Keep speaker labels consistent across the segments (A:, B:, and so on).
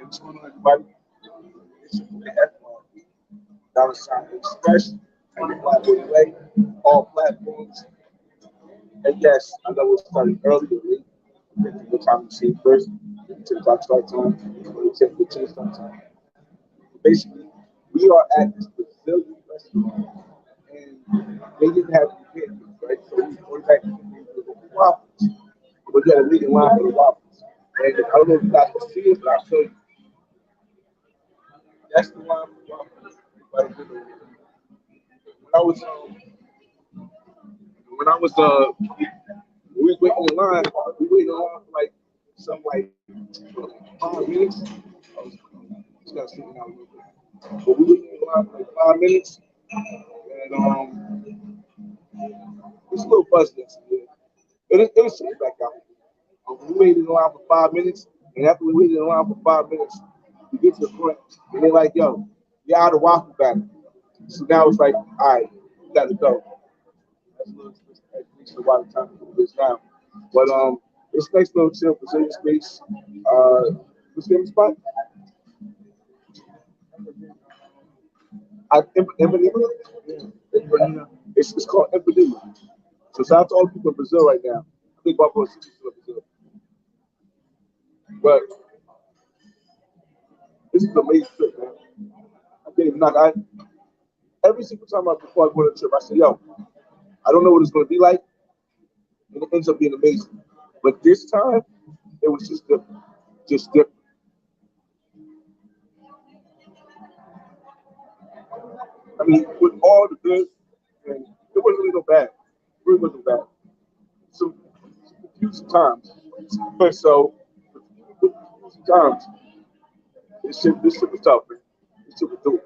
A: What's going on, everybody? It's your boy F Express, and the Black Way, all platforms. And yes, I know we're starting early or late. What time to see first? 10 o'clock start time, or 10:15 start time. Basically, we are at this Brazilian restaurant, and they didn't have any pancakes, right? So we ordered back the waffles. But you had to wait in line for the waffles. And I don't know if you guys can see it, but I'll show you. That's the line for waffles. Like, when I was when I was we was waiting in line. We waited in line for like some like 5 minutes. I was just gotta sit down a little bit. But we waited in line for like 5 minutes, and it's a little buzzy. It'll sit back out. We waited in line for 5 minutes, and after we waited in line for 5 minutes, we get to the front, and they're like, "Yo, you're out of waffle batter." So now it's like, "All right, we got to go." That's a little explanation of why the time is now. But it's nice little chill Brazilian space. What's the name of the spot? Empanada? It's called Empanada. So shout out to all the people in Brazil right now. I think Buffalo City is still in Brazil. But this is an amazing trip, man. I can't even knock. Every single time before I go on a trip, I say, "Yo, I don't know what it's going to be like," and it ends up being amazing. But this time, it was just different. Just different. I mean, with all the good, and it wasn't really no bad. It really wasn't bad. Some confusing times. But so, confusing times. This shit was tough, man. This shit was dope.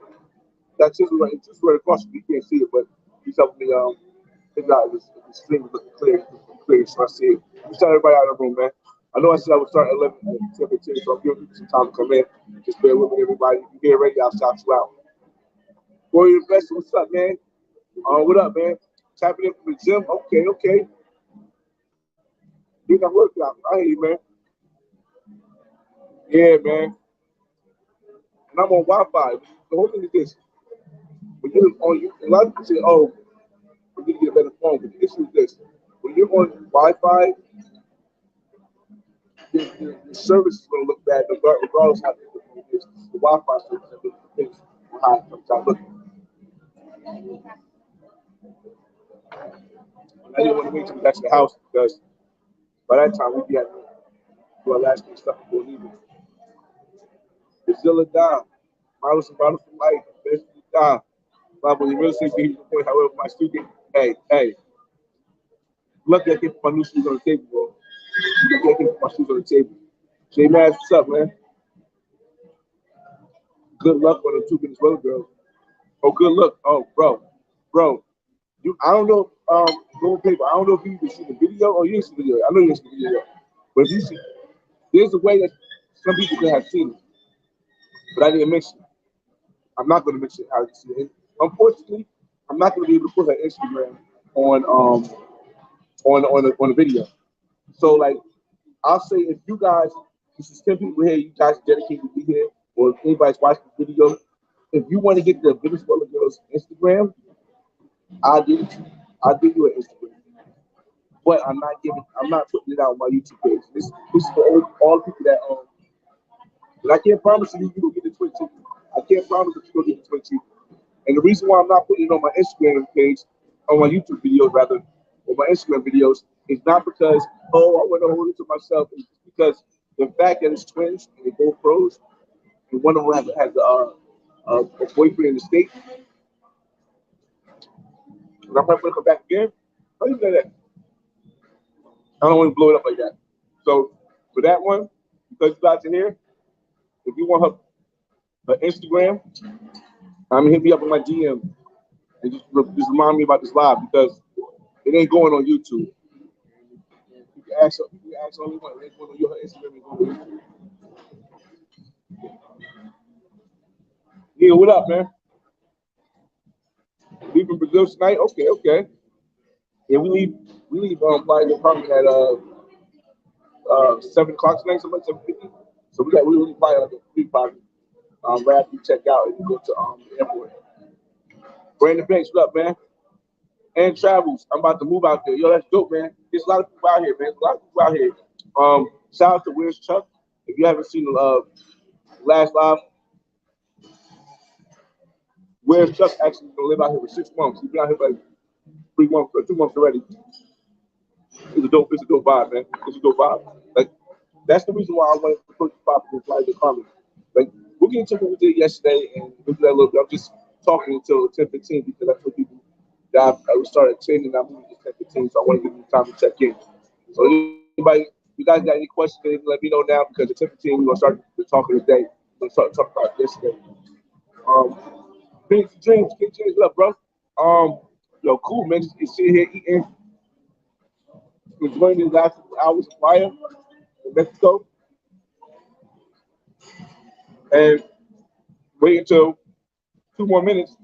A: That's just right across from me. You can't see it, but he's helping me. His eye his screen was looking clear, so I see it. We start everybody out of the room, man. I know I said I would start at 11 and 10:15, so I'm giving people some time to come in. Just bear with me, everybody. If you get ready, I'll shout you out. Warrior Investor, what's up, man? What up, man? Tapping in from the gym. Okay, okay. Doing that workout. I hear you, man. Yeah, man. And I'm on Wi-Fi. The whole thing is this. When you're on, a lot of people say, "Oh, we need to get a better phone." But the issue is this: when you're on Wi-Fi, the service is going to look bad regardless of how good the phone is. The Wi-Fi service is going to look how it comes out looking. And I didn't want to wait till we got to the house because by that time we'd be at do our last minute stuff before leaving. Brazil down. Models and bottles for life. Best down. Probably real estate being the point, however, my student. Hey. Lucky I can put my new shoes on the table, bro. Lucky I can put my shoes on the table. J Mass, what's up, man? Good luck on the two Venezuela girls. Oh, good luck. Oh, bro. I don't know. Gold paper. I don't know if you can see the video or you didn't see the video. I know you didn't see the video, but if you see, there's a way that some people could have seen it, but I didn't mention it. I'm not going to mention how you see it. Unfortunately, I'm not going to be able to put her Instagram on the video. So like, I'll say if you guys, this is 10 people here, you guys dedicated to be here, or if anybody's watching the video, if you want to get the Venezuela girls Instagram, I'll give you an Instagram. But I'm not putting it out on my YouTube page. This is for all the people that but I can't promise you will get the Twitch. I can't promise that you'll get the Twitch. And the reason why I'm not putting it on my Instagram page, on my YouTube videos rather, or my Instagram videos, is not because I want to hold it to myself. It's just because the fact that it's twins and they both pros, and one of them has a boyfriend in the state, and I'm probably gonna come back again. How do you say that? I don't want to blow it up like that. So for that one, because you guys are here, if you want her Instagram, hit me up on my DM and just remind me about this live because it ain't going on YouTube. You can ask only one. It ain't going on your Instagram. Ain't going on YouTube. Yeah, what up, man? Leaving Brazil tonight? Okay. Yeah, we leave Playa Carmen at 7 o'clock tonight, something like 7:50. So we really fly like a free party. Right after you check out and you go to the airport. Brandon Banks, what up, man? And travels. I'm about to move out there. Yo, that's dope, man. There's a lot of people out here, man. A lot of people out here. Shout out to Where's Chuck. If you haven't seen the last live, Where's Chuck actually gonna live out here for 6 months. He's been out here for like 3 months or 2 months already. It's a dope vibe, man. It's a dope vibe. Like that's the reason why I wanted to put the pop in Flight to Carmen. Like we'll get into what we did yesterday and we'll do that a little bit. I'm just talking until 10:15 because I told people that I started attending. I'm moving to 10:15, so I want to give you time to check in. So anybody, you guys got any questions? Let me know now because at 10:15 we're gonna start the talking today. We're gonna start talking about yesterday. King James, what up, bro? Yo, cool, man. Just sitting here eating, enjoying these last couple hours of fire in Mexico, and wait until 2 more minutes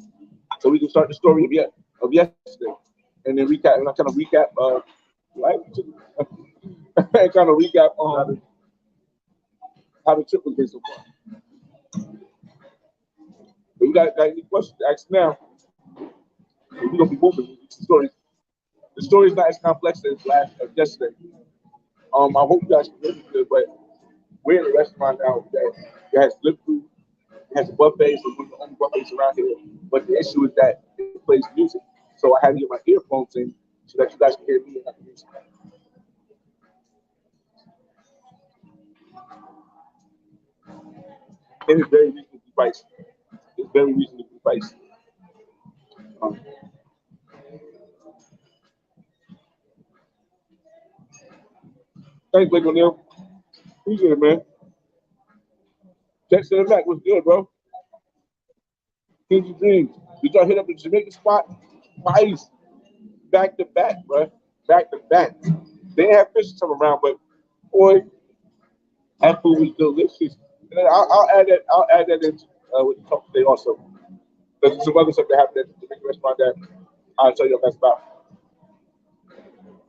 A: so we can start the story of yesterday, and then recap. And I kind of recap, right? And kind of recap on how the trip was been so far. But you got any questions? Ask now. We're gonna be moving. The story is not as complex as yesterday. I hope you guys can listen to it, but we're in a restaurant now that has lip food, it has a buffet, so we're the only buffets around here. But the issue is that it plays music. So I had to get my earphones in so that you guys can hear me and not the music. And it's very reasonably priced. It's very reasonably priced. Um, Thanks, Blake O'Neill. Appreciate it, man. Text in the back. What's good, bro? King's Dreams. Did y'all hit up the Jamaican spot twice, back to back, bro? Back to back. They didn't have fish come around, but boy, that food was delicious. And I'll add that. I'll add that in with the talk today also. There's some other stuff that happened at the Jamaican restaurant that I'll tell you guys about.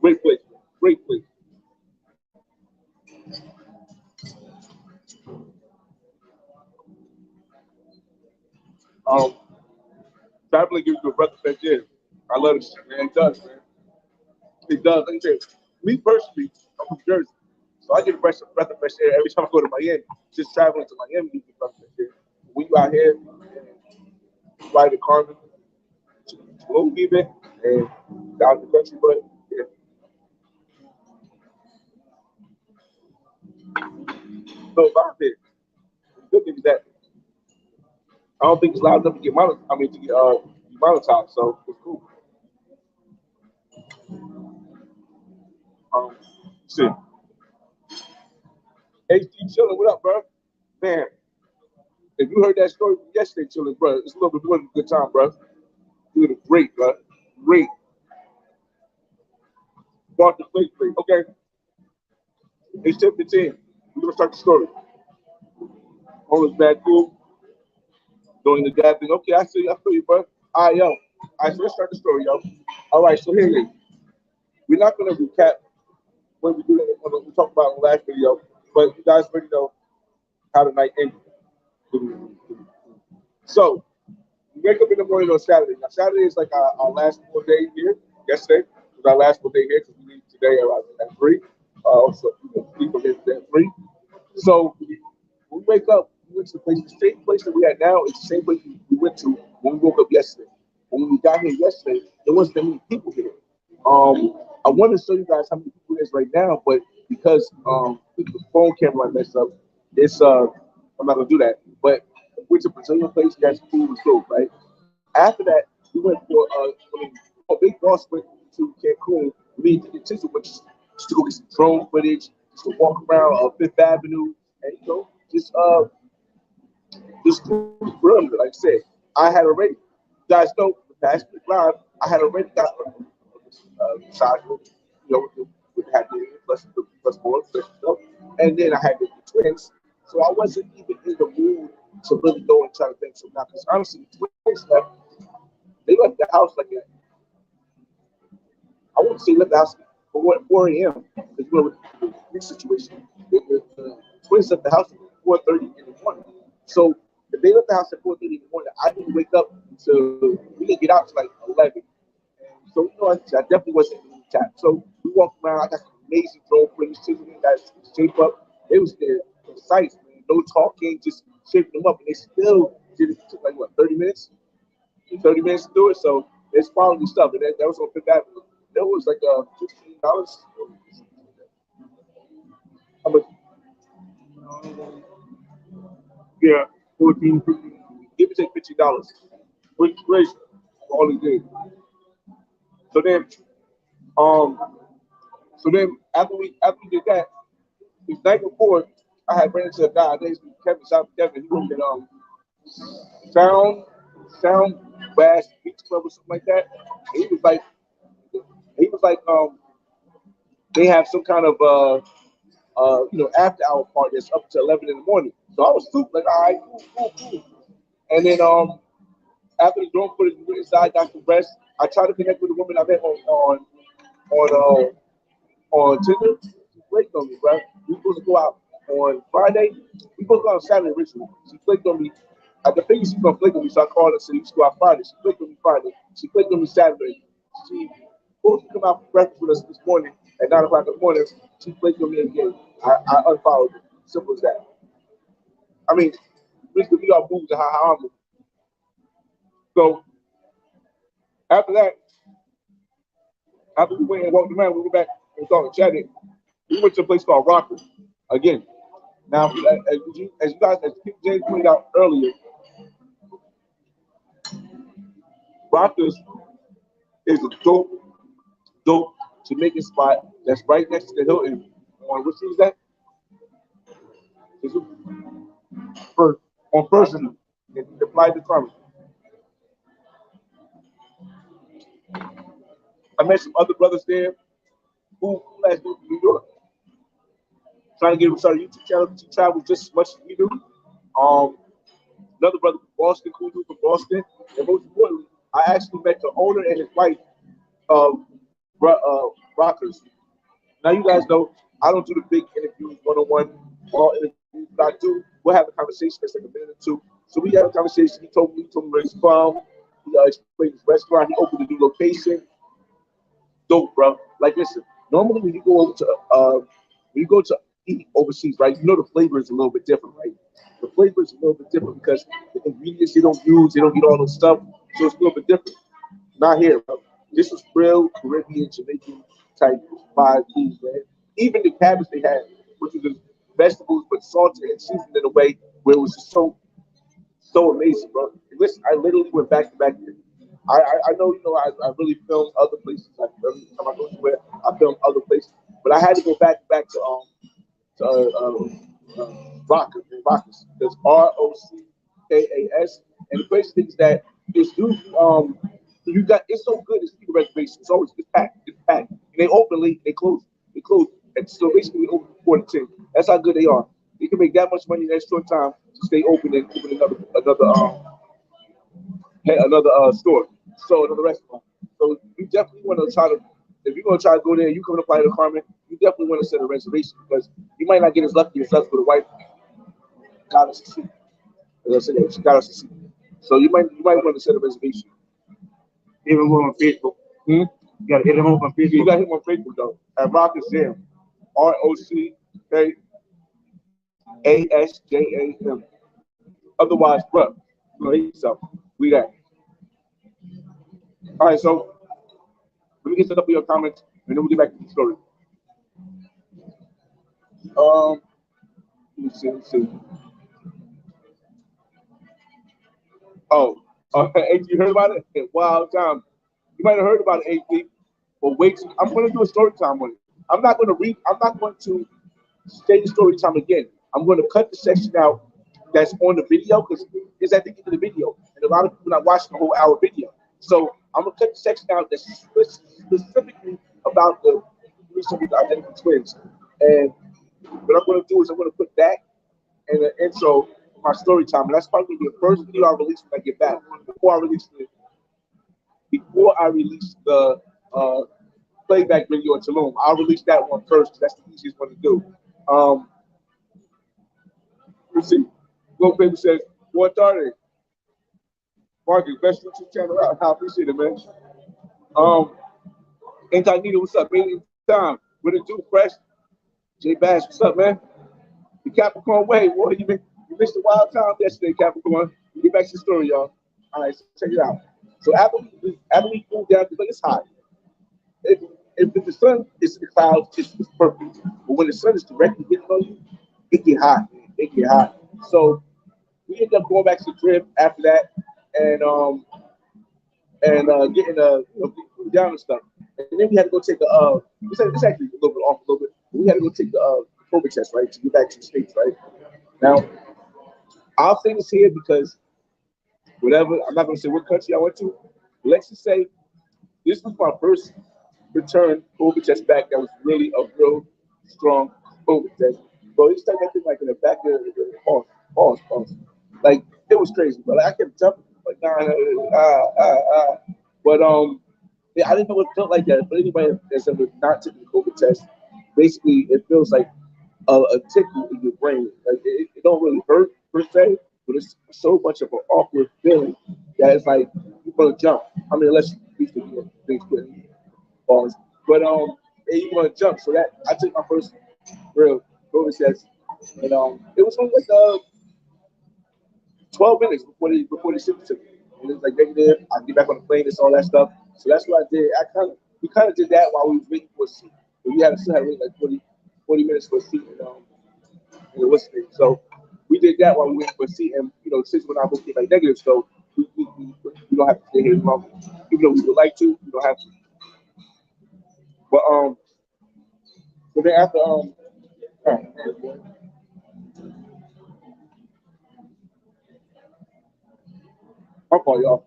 A: Great place, great place. Um, Traveling gives you a breath of fresh air. I love it, man. It does, man. It does. Like I said, me personally, I'm from Jersey, so I get a breath of fresh air every time I go to Miami. Just traveling to Miami gives me a breath of fresh air. When you out here, fly to Carmen, to Tulum even, and down the country, but yeah, so about it. The good thing is that I don't think it's loud enough to get monetized. I mean, to get monetized, so it's cool. Um, shit. HD chilling, what up, bro? Man, if you heard that story from yesterday, chilling, bro, it's a little bit more than a good time, bro. You did great, bro. Great. Brought the plate, plate. Okay, it's 10:15. We're gonna start the story. All this bad food, doing the dad thing. Okay, I feel you, bro. All right, yo. All right, so let's start the story, yo. All right, so here it is. We're not gonna recap what we do what we talked about in the last video, but you guys already know how the night ended. So we wake up in the morning on Saturday. Now Saturday is like our last full day here. Yesterday was our last full day here because we leave today at 3. Also, we leave again at 3. So when we wake up, we went to the place. The same place that we at now is the same place we went to when we woke up yesterday. When we got here yesterday, there wasn't that many people here. I want to show you guys how many people there's right now, but because the phone camera messed up, it's I'm not gonna do that. But we went to a Brazilian place, got some food was cool, right? After that, we went for a big boss went to Cancun. We did the Tinsel, which is just to go get some drone footage, just to walk around Fifth Avenue, and just run. Like I said, I had already, you guys know, the past week live, I had already got side, had the plus more, and then I had the twins, so I wasn't even in the mood to really go and try to think. So now, because honestly, the twins they left the house like I wouldn't say left the house for 4 a.m. because with the situation, the twins left the house 4:30 in the morning. So if they left the house at 4:30 in the morning, I didn't wake up to we didn't get out to like 11. So I definitely wasn't in the chat. So we walked around. I got some amazing drone footage, taking that shape up. It was there precise, man. No talking, just shaping them up, and they still did it. Took like what 30 minutes to do it. So it's quality stuff, and that was on Fifth Avenue. That was like $15. How much? Yeah, 14, 15. Give me take $15, which is great for all he did. So then, um, after we did that, the night before, I had ran into a guy. His name is Kevin. Shout out to Kevin. He worked at Sound Sound Bass Beach Club or something like that. And he was like they have some kind of after hour party that's up to 11 in the morning. So I was super like, all right, cool. And then after the drone footage, we went inside, got some rest. I tried to connect with a woman I met on Tinder. She flaked on me, bro. We supposed to go out on Friday. We supposed to go out on Saturday originally. She flaked on me. I could figure she was gonna flake on me, so I called her and said, "You should go out Friday." She flaked on me Friday. She flaked on me Saturday. She supposed to come out for breakfast with us this morning at 9 o'clock in the morning. She flaked on me again. I unfollowed her. Simple as that. I mean, we all moved to how I'm moving. So after that, after we went and walked around, we went back and started chatting. We went to a place called Rocker again. Now, as you guys, as James pointed out earlier, Rockers is a dope Jamaican spot that's right next to the Hilton. On what street is that? It's first, on First Street. It applied to Carmen. I met some other brothers there who has moved to New York, trying to get him started YouTube channel. He travels just as much as we do. Um, Another brother from Boston, who from Boston, and most importantly, I actually met the owner and his wife of Rockers. Now you guys know I don't do the big interviews, one-on-one, all interviews, but I do. We'll have a conversation that's like a minute or two. So we had a conversation. He told me where he's from. He explained his restaurant. He opened a new location. Dope, bro. Like listen, normally when you go to eat overseas, right? You know the flavor is a little bit different, right? The flavor is a little bit different because the ingredients they don't use, they don't get all those stuff, so it's a little bit different. Not here, bro. This was real Caribbean, Jamaican type vibe food, man. Even the cabbage they had, which was just vegetables but salted and seasoned in a way where it was just so amazing, bro. And listen, I literally went back to back there. I know, I really filmed other places. Like every time I go somewhere, I film other places. But I had to go back to Rockers, There's Rockas. And the crazy thing is that it's usually it's so good. It's people reservation. It's always packed. It's packed. And they open late. They close. And so basically, we open 4 to 10. That's how good they are. They can make that much money in that short time to stay open and open another store, so another restaurant. So you definitely want to try to, if you're going to try to go there, you come to Playa del Carmen, you definitely want to set a reservation because you might not get as lucky as us with a wife got us a seat. As I said, she got us a seat. So you might want to set a reservation.
B: Even go on Facebook.
A: Hmm?
B: You gotta hit him up on Facebook.
A: You got him on Facebook though. At Rockers Jam. ROCKASJAM. Otherwise, bro, you hate yourself. We that. All right, so let me get set up for your comments and then we'll get back to the story. Let me see. Oh, AT, you heard about it? Wild time. You might have heard about it, AT. But wait, I'm going to do a story time on it. I'm not going to say the story time again. I'm going to cut the section out that's on the video because it's at the end of the video. And a lot of people are not watching the whole hour video. So I'm going to cut the section out that's specifically about the recent identical twins. And what I'm going to do is I'm going to put that in the intro of my story time. And that's probably the first video I release when I get back. Before I release the playback video in Tulum, I'll release that one first. That's the easiest one to do. You see, Go Paper says, what are they? Marcus, best YouTube channel out. I appreciate it, man. Um, Incognito, what's up, man? Time. What it do, Fresh? J Bash, what's up, man? The Capricorn way, boy. You missed the wild time yesterday, Capricorn. Get back to the story, y'all. All right, so check it out. So after we cool down, because it's hot. If, if the sun is in the clouds, it's perfect. But when the sun is directly hitting on you, it get hot. Man. It get hot. So we ended up going back to the crib after that, and getting getting cool down and stuff. And then we had to go take it's actually a little bit off a little bit. We had to go take the COVID test, right, to get back to the states, right. Now I'll say this here because whatever, I'm not gonna say what country I went to. But let's just say this was my first return COVID test back that was really a real strong COVID test. Bro, he started acting like in the back of the pause. Like it was crazy, but like, I kept jumping like but yeah, I didn't know what it felt like that. But anybody that's ever not taken the COVID test, basically it feels like a tickle in your brain. Like it don't really hurt per se, but it's so much of an awkward feeling that it's like you're gonna jump. I mean, unless you reach the things quickly balls. But yeah, you want to jump. So that I took my first real COVID test, and it was only like 12 minutes before they shipped it to me. And it's like negative. I get back on the plane, it's all that stuff. So that's what I did. We kind of did that while we was waiting for a seat. But we had to still have to wait like 40 minutes for a seat, and it was thing. So we did that while we waited for a seat, and since we're not both get like negative, so we don't have to stay here as long. Even though we would like to, we don't have to. But so then after my fault, y'all.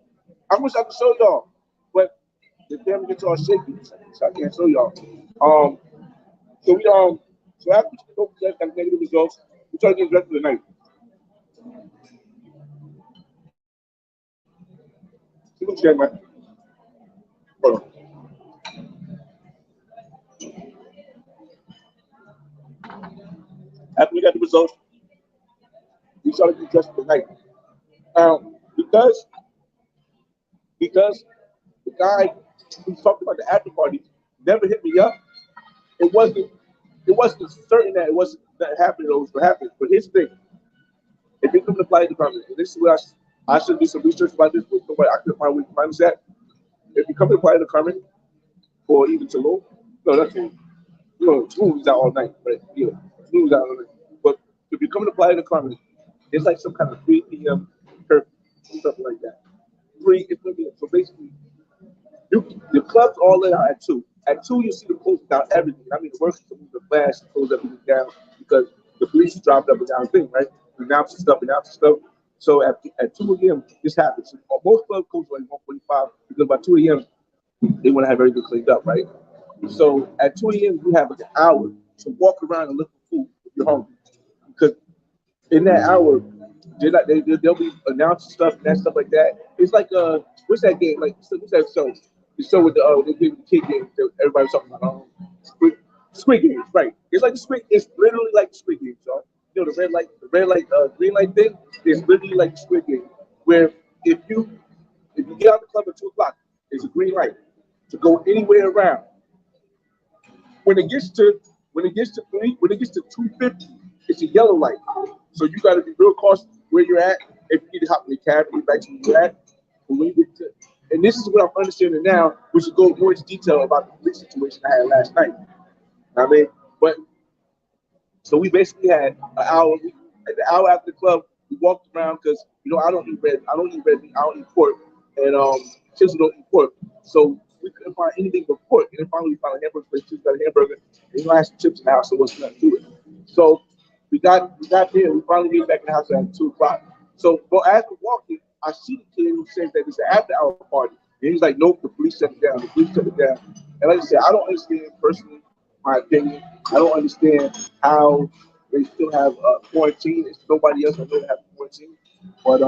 A: I wish I could show y'all, but the camera gets all shaky, so I can't show y'all. Um, so we so after we go test got negative results, we try to get dressed for the night. See what you got, man. Hold on. After we got the results, we started to get dressed for the night. Because the guy who talked about the after party never hit me up. It wasn't it wasn't certain that it wasn't that happening or it was going to happen. But here's the thing: if you come to apply department, and this is what I should do some research about this, but nobody I couldn't find where you can find this at. If you come to apply department or even Tulum, no, that's Tulum. Tulum is out all night, but Tulum is out all night. But if you come to apply department, it's like some kind of 3 p.m. curfew, something like that. It's gonna be so basically the clubs all let out at 2. At 2, you see them closing down everything. I mean, the workers are moving the flash to close everything down because the police is dropping up and down thing, right? Announcing stuff. So at 2 a.m., this happens. So, most clubs close like 1:45 because by 2 a.m., they want to have everything cleaned up, right? So at 2 a.m., you have like an hour to walk around and look for food if you're hungry. Because in that hour, they'll be announcing stuff and that stuff like that. It's like what's that game? Like what's that show? The show with they give the kid games that everybody's talking about. Squid Games, right? It's like the Squid. It's literally like the Squid Games, y'all. The red light, green light thing is literally like the Squid Game, where if you if you get out of the club at 2 o'clock, it's a green light to go anywhere around. When it gets to 250, it's a yellow light. So you got to be real cautious where you're at. If you need to hop in the cab, get back to where you're at. But when you get to, and this is what I'm understanding now, we should go more into detail about the police situation I had last night. I mean, but so we basically had an hour. An hour after the club, we walked around because I don't eat red. I don't eat red meat. I don't eat pork, and children don't eat pork. So we couldn't find anything but pork. And then finally, we found a hamburger place. She got a hamburger. And I had some chips in the house, so what's nothing to it. So we got there. We finally made it back in the house at 2 o'clock. So, but as we're walking, I see the kid who says that it's an after hour party. And he's like, nope, the police shut it down. The police shut it down. And like I said, I don't understand personally, my opinion. I don't understand how they still have quarantine. It's nobody else that don't have quarantine. But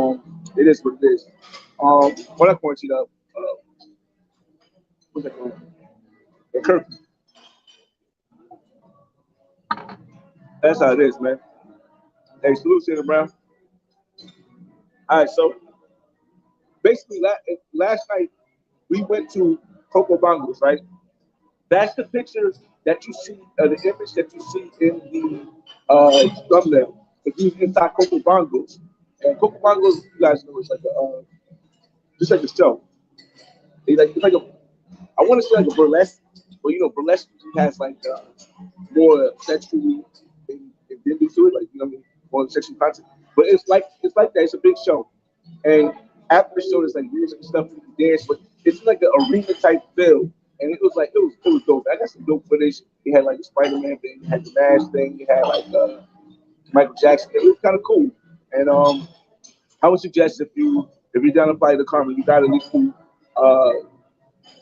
A: it is what it is. When I quarantine up, what's that called? The curfew. That's how it is, man. Hey, salute, Santa Brown. All right, so basically, last night we went to Coco Bongos, right? That's the picture that you see, the image that you see in the thumbnail. If you inside Coco Bongos, and Coco Bongos, you guys know it's like just like a show. It's like a, I want to say like a burlesque, but burlesque has like more sexually invented to it, like you know what I mean, more sexual content. But it's like that. It's a big show, and after the show, there's like music and stuff, you can dance, but it's like an arena type feel. And it was dope. I got some dope footage. They had like the Spider-Man thing, they had the Mask thing, they had like Michael Jackson. It was kind of cool. And I would suggest if you're down to play the Carmen, you got to at least uh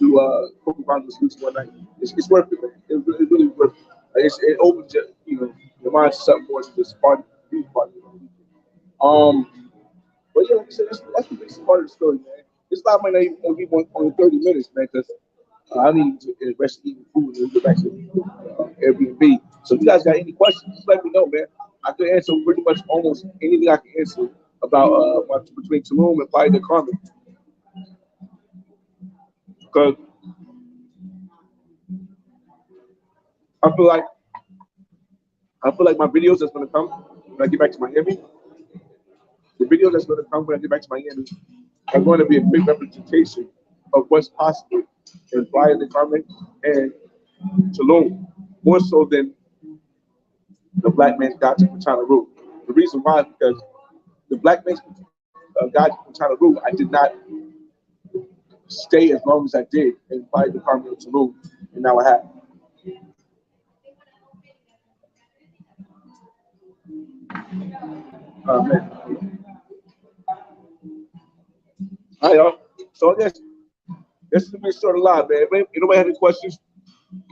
A: do Coco Bongos at least one night. It's worth it, man. It's really worth it. It opens your mind to something more than just party, beach party. Um, but yeah, like I said, that's the biggest part of the story, man. This live might not even gonna be only 30 minutes, man, because I need to rest eating food and get back to Airbnb. So if you guys got any questions, just let me know, man. I can answer pretty much almost anything I can answer about between Tulum and Playa del Carmen. Because I feel like my videos that's gonna come when I get back to Miami, the videos that's gonna come when I get back to Miami are going to be a big representation of what's possible in Playa del Carmen and Tulum, more so than the black man's God to China rule. The reason why is because the black man's God to China rule, I did not stay as long as I did in Playa del Carmen and Tulum, and now I have. Man. All right, y'all. So I guess this is a bit short of live, man. If anybody have any questions,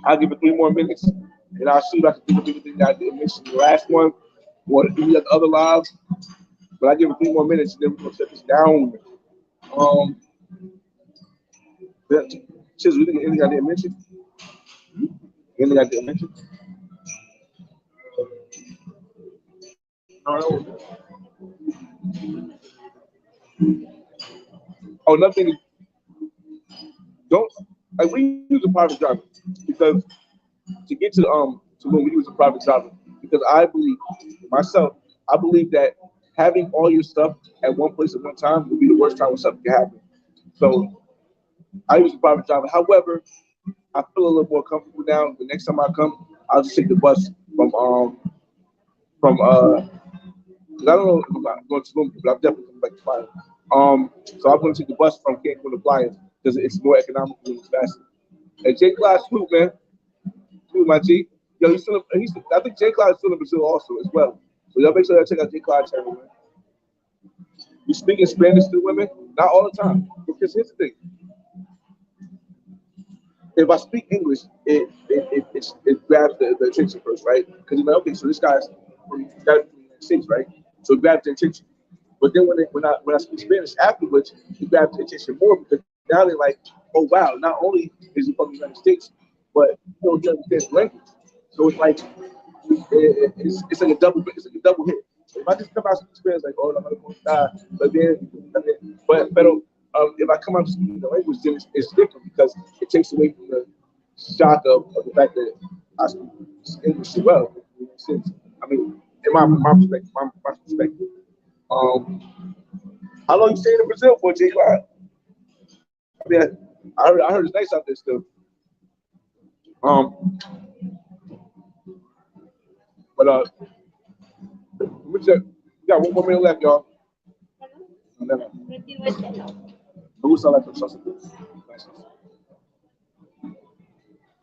A: I'll give it 3 more minutes, and I'll see if I can think of anything that I didn't mention in the last one or any of the other lives. But I give it 3 more minutes, and then we're gonna shut this down. Um, Chisel, anything I didn't mention? Anything I didn't mention? No. Oh, nothing. Don't like we use a private driver because to get to when we use a private driver because I believe myself, I believe that having all your stuff at one place at one time would be the worst time when something can happen. So I use a private driver. However, I feel a little more comfortable now. The next time I come, I'll just take the bus from 'cause I don't know if I'm going to Tulum, but I'm definitely coming back to Playa. So I'm going to take the bus from Cancun to Playa because it's more economical and it's faster. And J. Clyde Swoop, man, Swoop, my G. Yo, I think J. Clyde is still in Brazil also as well. So y'all make sure y'all check out J. Clyde channel, man. You speaking Spanish to women? Not all the time. Because here's the thing. If I speak English, it grabs the attention first, right? Because you're like, okay, so this guy's from the United States, right? So it grabs the attention. But then when I speak Spanish afterwards, it grabs the attention more because now they're like, oh wow, not only is he from the United States, but he understands the language. So it's like it's like a double hit. If I just come out speaking Spanish, like, oh, I'm gonna die, but if I come out speaking the language, then it's different because it takes away from the shock of the fact that I speak English so well. Since I mean, in my perspective, my perspective. How long you staying in Brazil for, J. Clyde? I mean, I heard it's nice out there still. Um, but we got 1 more minute left, y'all. Me gusta la salsa.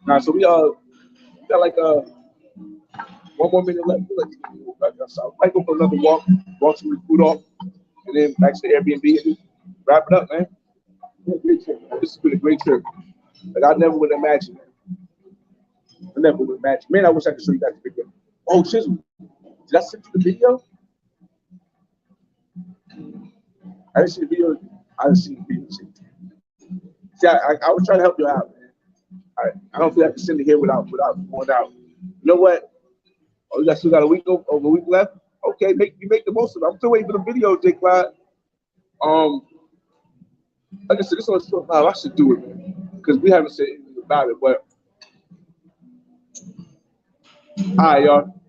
A: Nah, so we got like 1 more minute left. We'll let you go back outside. Might go for another walk some food off, and then back to the Airbnb and wrap it up, man. This has been a great trip. Like I never would imagine. I never would imagine. Man, I wish I could show you guys the video. Oh, Chisel, did I send you the video? I didn't see the video. I didn't see the video. See, I was trying to help you out, man. I don't feel I can send it here without going out. You know what? Oh, you guys still got a week left. Okay, you make the most of it. I'm still waiting for the video, Jake Clyde. Um, like I said, this one's so loud. I should do it, man, because we haven't said anything about it. But all right, y'all.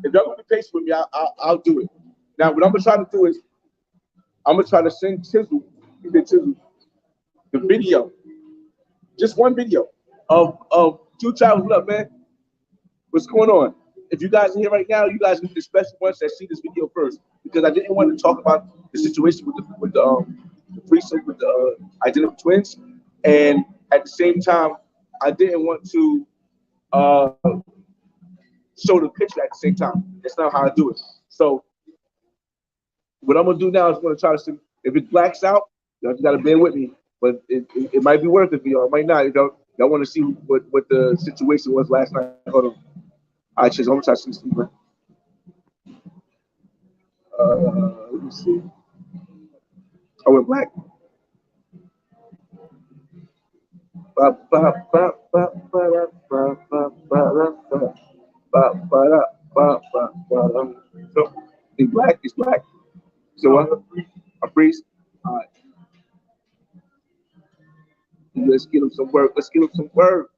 A: If y'all gonna be patient with me, I'll do it. Now, what I'm gonna try to do is I'm gonna try to send Chisel the video, just one video of two travels. What up, man? What's going on? If you guys are here right now, you guys need the special ones that see this video first, because I didn't want to talk about the situation with the threesome with the identical twins, and at the same time, I didn't want to uh, show the picture at the same time. That's not how I do it. So what I'm gonna do now is I'm gonna try to see if it blacks out. Y'all just gotta bear with me, but it might be worth it for y'all. It might not. Y'all want to see what the situation was last night. Hold on. All right, cheers. I'm gonna try to see Steve. Let me see. I went black. Ba, ba, ba, ba, ba, ba, ba, ba, ba, ba, ba. So it's black. It's black. So what? A priest. All right. Let's get him some work. Let's get him some work.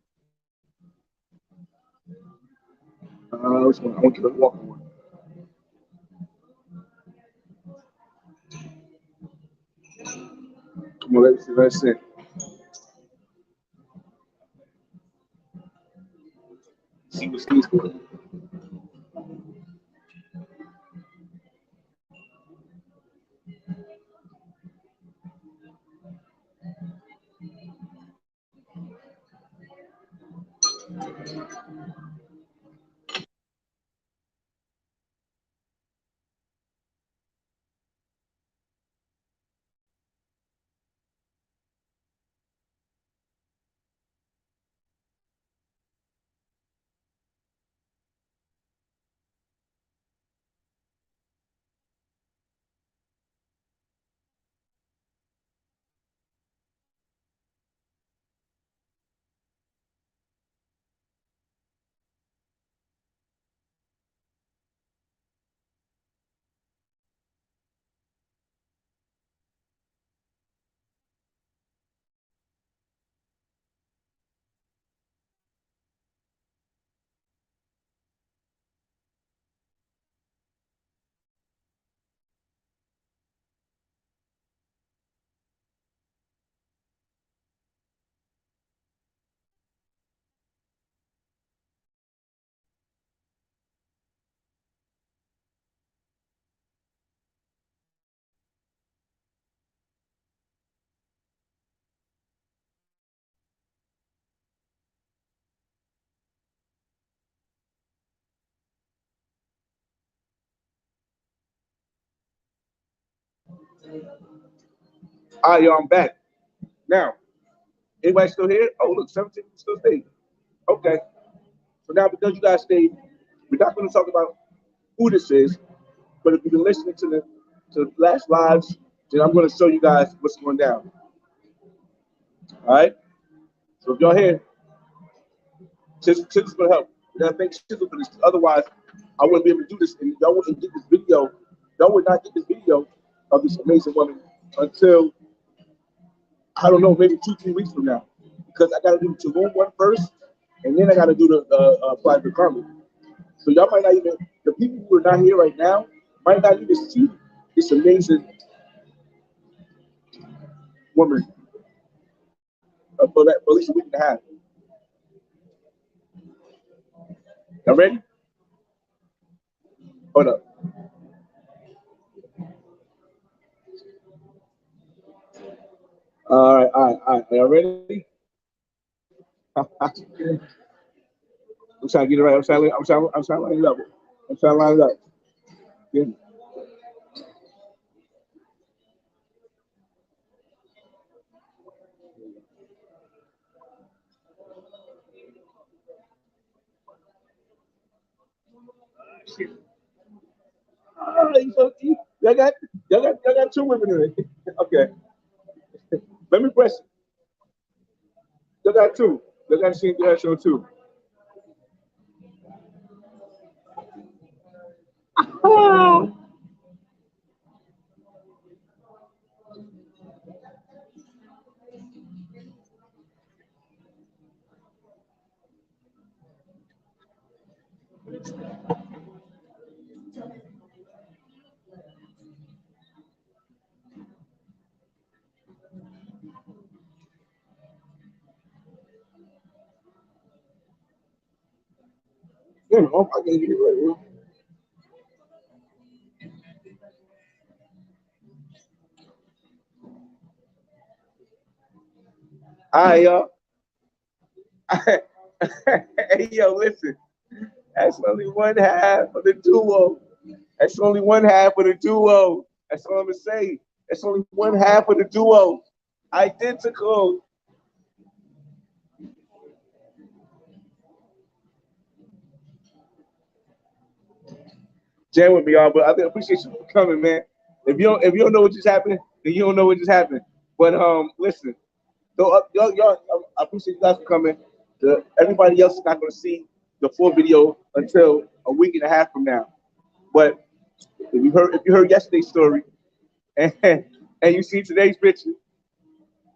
A: Which one? I want to get a walking one. Come on, let's see. Let's see. See what Steve's doing. All right, y'all. I'm back now. Anybody still here? Oh, look, 17 still stayed. Okay. So now, because you guys stayed, we're not going to talk about who this is, but if you've been listening to the last lives, then I'm going to show you guys what's going down. All right. So if y'all here, Chisel going to help. You gotta thank Chisel for this. Otherwise, I wouldn't be able to do this, and y'all wouldn't get this video. Y'all would not get this video of this amazing woman until I don't know, maybe 2-3 weeks from now, because I got to do the Tulum one first, and then I got to do the apply for Carmen. So y'all might not even, the people who are not here right now might not even see this amazing woman for at least a week and a half. Y'all ready? Hold up. All right. Are y'all ready? I'm trying to get it right. I'm trying to line it up. I'm trying to line it up. Yeah. Shit. Y'all got two women in it. Okay. Let me press it. Y'all got two. Y'all got to see the show too. Yeah, I'm fucking get it right here. All right, y'all. Hey, yo, listen. That's only one half of the duo. That's only one half of the duo. That's all I'm gonna say. That's only one half of the duo. Identical. Jam with me, y'all. But I appreciate you for coming, man. If you don't know what just happened, then you don't know what just happened. But listen. So y'all, I appreciate you guys for coming. Everybody else is not gonna see the full video until a week and a half from now. But if you heard yesterday's story and and you see today's picture,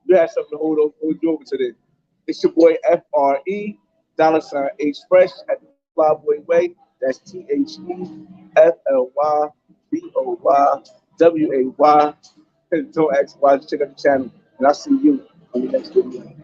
A: you have something to hold you over today. It's your boy FRE $ H Fresh at the Flyboy Way. That's THEFLYBOYWAY. Don't ask why. Just check out the channel, and I'll see you on the next video.